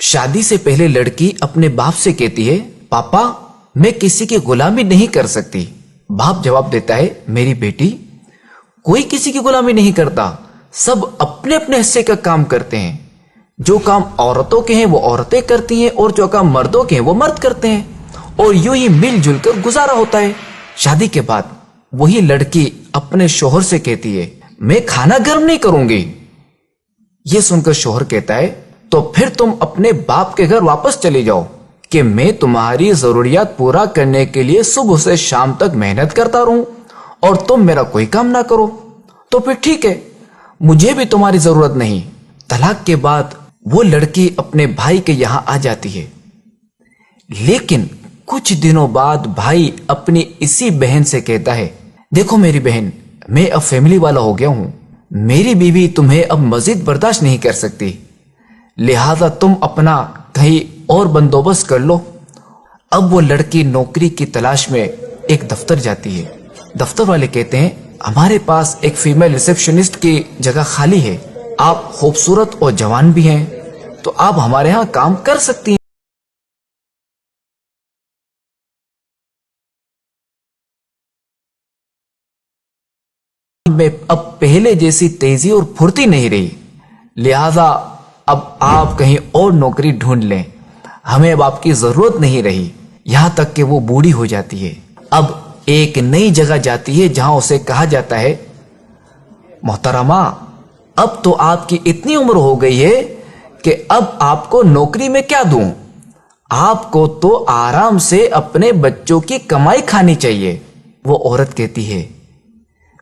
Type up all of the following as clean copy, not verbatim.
شادی سے پہلے لڑکی اپنے باپ سے کہتی ہے، پاپا میں کسی کی غلامی نہیں کر سکتی۔ باپ جواب دیتا ہے، میری بیٹی کوئی کسی کی غلامی نہیں کرتا، سب اپنے اپنے حصے کا کام کرتے ہیں۔ جو کام عورتوں کے ہیں وہ عورتیں کرتی ہیں اور جو کام مردوں کے ہیں وہ مرد کرتے ہیں، اور یوں ہی مل جل کر گزارا ہوتا ہے۔ شادی کے بعد وہی لڑکی اپنے شوہر سے کہتی ہے، میں کھانا گرم نہیں کروں گی۔ یہ سن کر شوہر کہتا ہے، تو پھر تم اپنے باپ کے گھر واپس چلے جاؤ کہ میں تمہاری ضروریات پورا کرنے کے لیے صبح سے شام تک محنت کرتا رہوں اور تم میرا کوئی کام نہ کرو۔ تو پھر ٹھیک ہے، مجھے بھی تمہاری ضرورت نہیں۔ طلاق کے بعد وہ لڑکی اپنے بھائی کے یہاں آ جاتی ہے، لیکن کچھ دنوں بعد بھائی اپنی اسی بہن سے کہتا ہے، دیکھو میری بہن، میں اب فیملی والا ہو گیا ہوں، میری بیوی تمہیں اب مزید برداشت نہیں کر سکتی، لہذا تم اپنا کہیں اور بندوبست کر لو۔ اب وہ لڑکی نوکری کی تلاش میں ایک دفتر جاتی ہے۔ دفتر والے کہتے ہیں، ہمارے پاس ایک فیمیل ریسپشنسٹ کی جگہ خالی ہے، آپ خوبصورت اور جوان بھی ہیں، تو آپ ہمارے ہاں کام کر سکتی ہیں۔ میں اب پہلے جیسی تیزی اور پھرتی نہیں رہی، لہذا اب آپ کہیں اور نوکری ڈھونڈ لیں، ہمیں اب آپ کی ضرورت نہیں رہی۔ یہاں تک کہ وہ بوڑھی ہو جاتی ہے، اب ایک نئی جگہ جاتی ہے جہاں اسے کہا جاتا ہے، محترمہ اب تو آپ کی اتنی عمر ہو گئی ہے کہ اب آپ کو نوکری میں کیا دوں، آپ کو تو آرام سے اپنے بچوں کی کمائی کھانی چاہیے۔ وہ عورت کہتی ہے،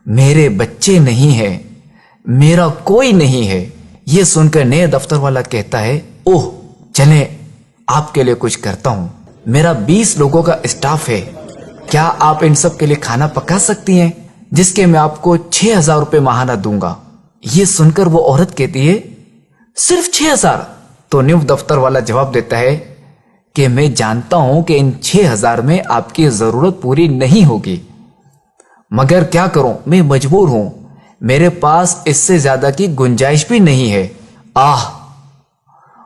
میرے بچے نہیں ہیں، میرا کوئی نہیں ہے۔ یہ سن کر نئے دفتر والا کہتا ہے، اوہ چلیں آپ کے لیے کچھ کرتا ہوں، میرا 20 لوگوں کا اسٹاف ہے، کیا آپ ان سب کے لیے کھانا پکا سکتی ہیں، جس کے میں آپ کو 6000 روپے ماہانہ دوں گا۔ یہ سن کر وہ عورت کہتی ہے، صرف 6000؟ تو نیو دفتر والا جواب دیتا ہے کہ میں جانتا ہوں کہ ان 6000 میں آپ کی ضرورت پوری نہیں ہوگی، مگر کیا کروں، میں مجبور ہوں، میرے پاس اس سے زیادہ کی گنجائش بھی نہیں ہے۔ آہ،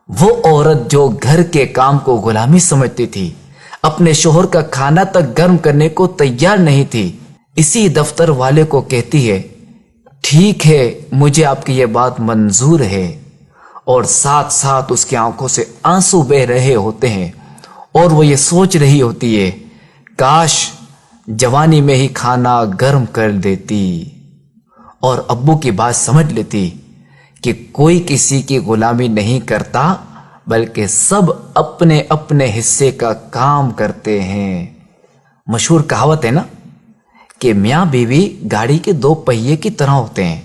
وہ عورت جو گھر کے کام کو غلامی سمجھتی تھی، اپنے شوہر کا کھانا تک گرم کرنے کو تیار نہیں تھی، اسی دفتر والے کو کہتی ہے، ٹھیک ہے مجھے آپ کی یہ بات منظور ہے، اور ساتھ ساتھ اس کی آنکھوں سے آنسو بہ رہے ہوتے ہیں اور وہ یہ سوچ رہی ہوتی ہے، کاش جوانی میں ہی کھانا گرم کر دیتی اور ابو کی بات سمجھ لیتی کہ کوئی کسی کی غلامی نہیں کرتا بلکہ سب اپنے اپنے حصے کا کام کرتے ہیں۔ مشہور کہاوت ہے نا کہ میاں بیوی گاڑی کے 2 پہیے کی طرح ہوتے ہیں،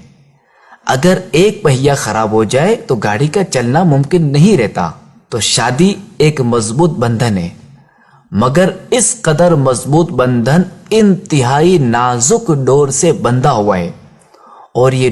اگر ایک پہیا خراب ہو جائے تو گاڑی کا چلنا ممکن نہیں رہتا۔ تو شادی ایک مضبوط بندھن ہے، مگر اس قدر مضبوط بندھن انتہائی نازک ڈور سے بندھا ہوا ہے، اور یہ